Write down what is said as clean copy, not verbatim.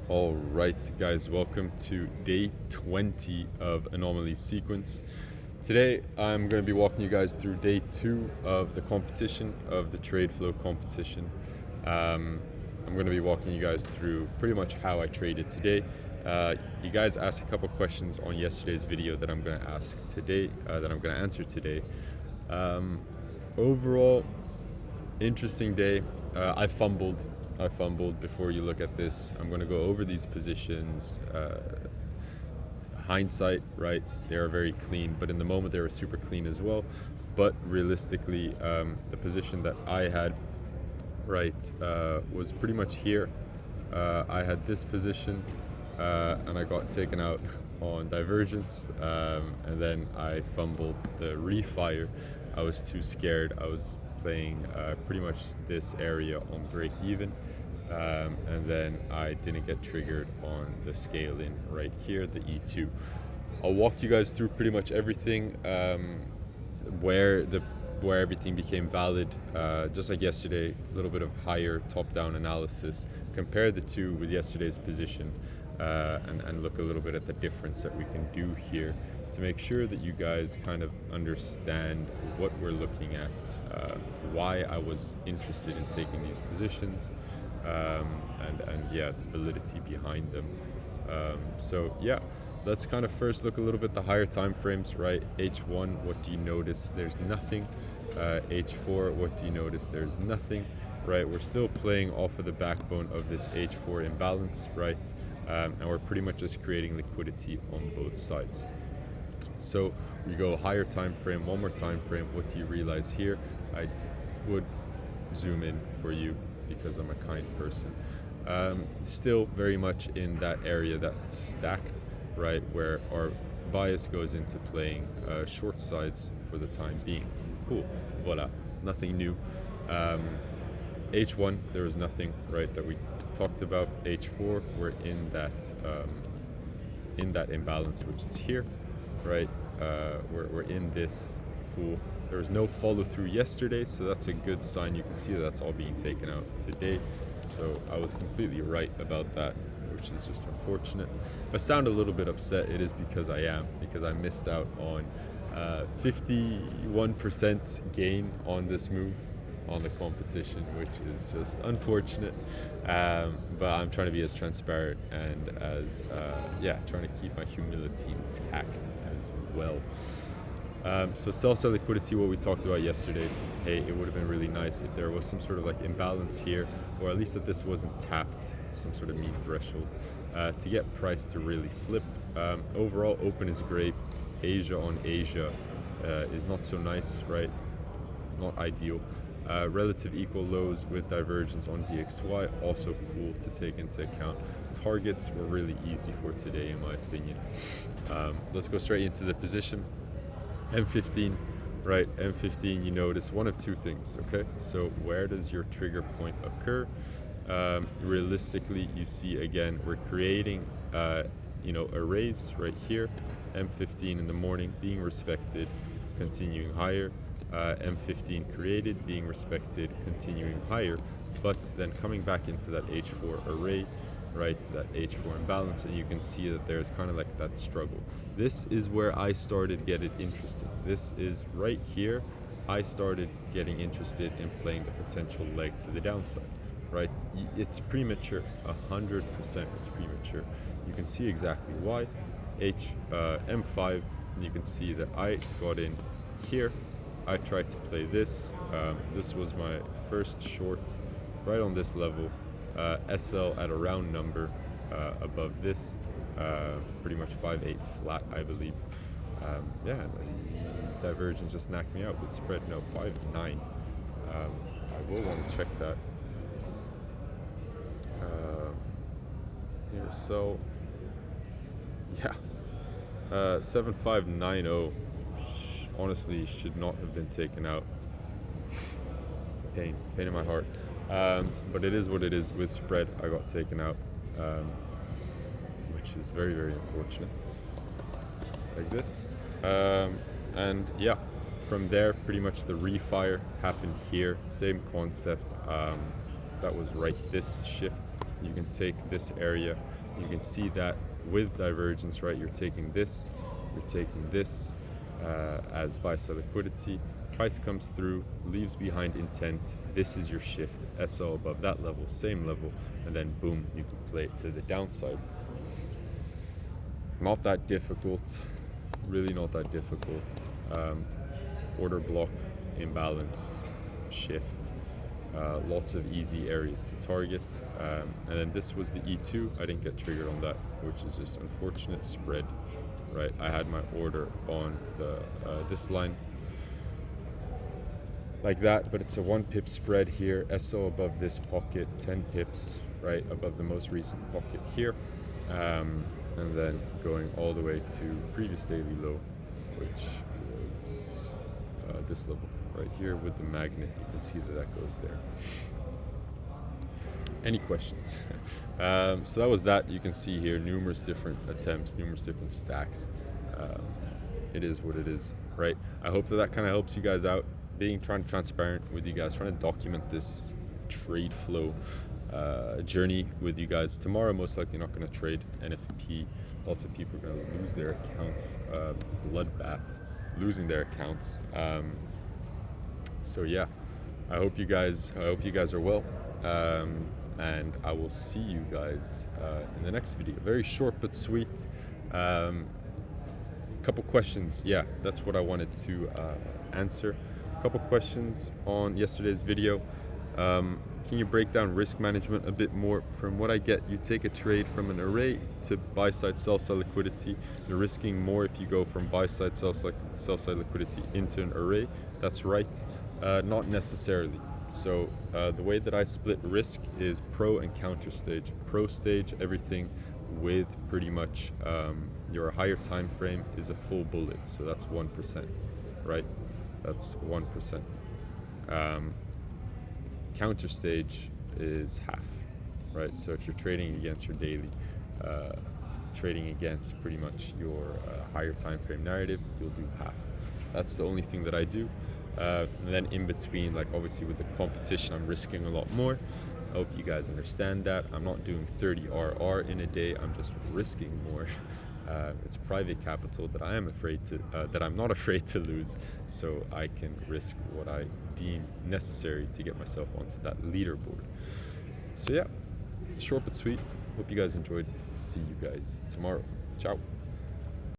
All right, guys, welcome to day 20 of Anomaly sequence. Today, I'm going to be walking you guys through day 2 of the competition, of the TradeFlow competition. I'm going to be walking you guys through pretty much how I traded today. You guys asked a couple questions on yesterday's video that I'm going to ask today, that I'm going to answer today. Overall, interesting day. I fumbled before you look at this. I'm going to go over these positions. Hindsight, right? They are very clean, but in the moment they were super clean as well. But realistically, the position that I had, right, was pretty much here. I had this position, and I got taken out on divergence, and then I fumbled the refire. I was too scared. I was playing pretty much this area on break even, and then I didn't get triggered on the scale in right here, the E2. I'll walk you guys through pretty much everything, where everything became valid, just like yesterday. A little bit of higher top-down analysis, compare the two with yesterday's position, and look a little bit at the difference that we can do here to make sure that you guys kind of understand what we're looking at, why I was interested in taking these positions, and yeah, the validity behind them. So yeah, let's kind of first look a little bit the higher time frames, right? H1, what do you notice? There's nothing. H4, what do you notice? There's nothing, right? We're still playing off of the backbone of this H4 imbalance, right? And we're pretty much just creating liquidity on both sides. So we go higher time frame, one more time frame. What do you realize here? I would zoom in for you because I'm a kind person. Still very much in that area that's stacked, right, where our bias goes into playing short sides for the time being. Cool, voila, nothing new. H1, there was nothing, right, that we talked about. H4, we're in that imbalance, which is here, right? We're in this pool. There was no follow through yesterday, so that's a good sign. You can see that's all being taken out today. So I was completely right about that, which is just unfortunate. If I sound a little bit upset, it is because I missed out on 51% gain on this move on the competition, which is just unfortunate. But I'm trying to be as transparent and as trying to keep my humility intact as well. So sell-side liquidity, what we talked about yesterday. Hey, it would have been really nice if there was some sort of like imbalance here, or at least that this wasn't tapped, some sort of mean threshold, to get price to really flip. Overall, open is great. Asia on Asia is not so nice, right? Not ideal. Relative equal lows with divergence on DXY, also cool to take into account. Targets were really easy for today, in my opinion. Let's go straight into the position. M15, right? M15, you notice one of two things, okay? So where does your trigger point occur? Realistically, you see again, we're creating, arrays right here. M15 in the morning being respected, continuing higher. M15 created, being respected, continuing higher, but then coming back into that H4 array, right, that H4 imbalance, and you can see that there's kind of like that struggle. This is where I started getting interested. This is right here. I started getting interested in playing the potential leg to the downside, right? It's premature, 100% it's premature. You can see exactly why. M5, and you can see that I got in here. I tried to play this. This was my first short right on this level. SL at a round number above this, pretty much 5.8 flat, I believe. Divergence just knocked me out with spread. No, 5.9. I will want to check that here. So yeah, 7590 honestly should not have been taken out. Pain in my heart. But it is what it is. With spread, I got taken out, which is very, very unfortunate. Like this. And yeah, from there, pretty much the refire happened here. Same concept. That was right this shift you can take this area, you can see that with divergence, right, you're taking this as buy side liquidity. Price comes through, leaves behind intent. This is your shift. SL above that level, same level, and then boom, you can play it to the downside. Not that difficult, really not that difficult. Order block, imbalance, shift. Lots of easy areas to target. And then this was the E2. I didn't get triggered on that, which is just unfortunate. Spread, right? I had my order on the this line like that, but it's a 1 pip spread here. SO above this pocket, 10 pips, right, above the most recent pocket here. And then going all the way to previous daily low, which was this level right here with the magnet. You can see that that goes there. Any questions? So that was that. You can see here numerous different attempts, numerous different stacks. It is what it is, right? I hope that that kind of helps you guys out. Trying to transparent with you guys, trying to document this trade flow journey with you guys. Tomorrow, most likely not going to trade NFP. Lots of people are going to lose their accounts. Bloodbath, losing their accounts. So yeah, I hope you guys are well. And I will see you guys in the next video. Very short but sweet. Couple questions. Yeah, that's what I wanted to answer. Couple questions on yesterday's video. Can you break down risk management a bit more? From what I get, you take a trade from an array to buy side, sell side liquidity. You're risking more if you go from buy side, sell side liquidity into an array. That's right. Not necessarily. So the way that I split risk is pro and counter stage. Pro stage, everything with pretty much your higher time frame is a full bullet. So that's 1%, right? That's 1%. Counter stage is half, right? So if you're trading against your daily, trading against pretty much your higher time frame narrative, you'll do half. That's the only thing that I do. And then in between, like obviously with the competition, I'm risking a lot more. I hope you guys understand that. I'm not doing 30 RR in a day. I'm just risking more. It's private capital that I'm not afraid to lose, so I can risk what I deem necessary to get myself onto that leaderboard. So yeah, short but sweet. Hope you guys enjoyed. See you guys tomorrow. Ciao.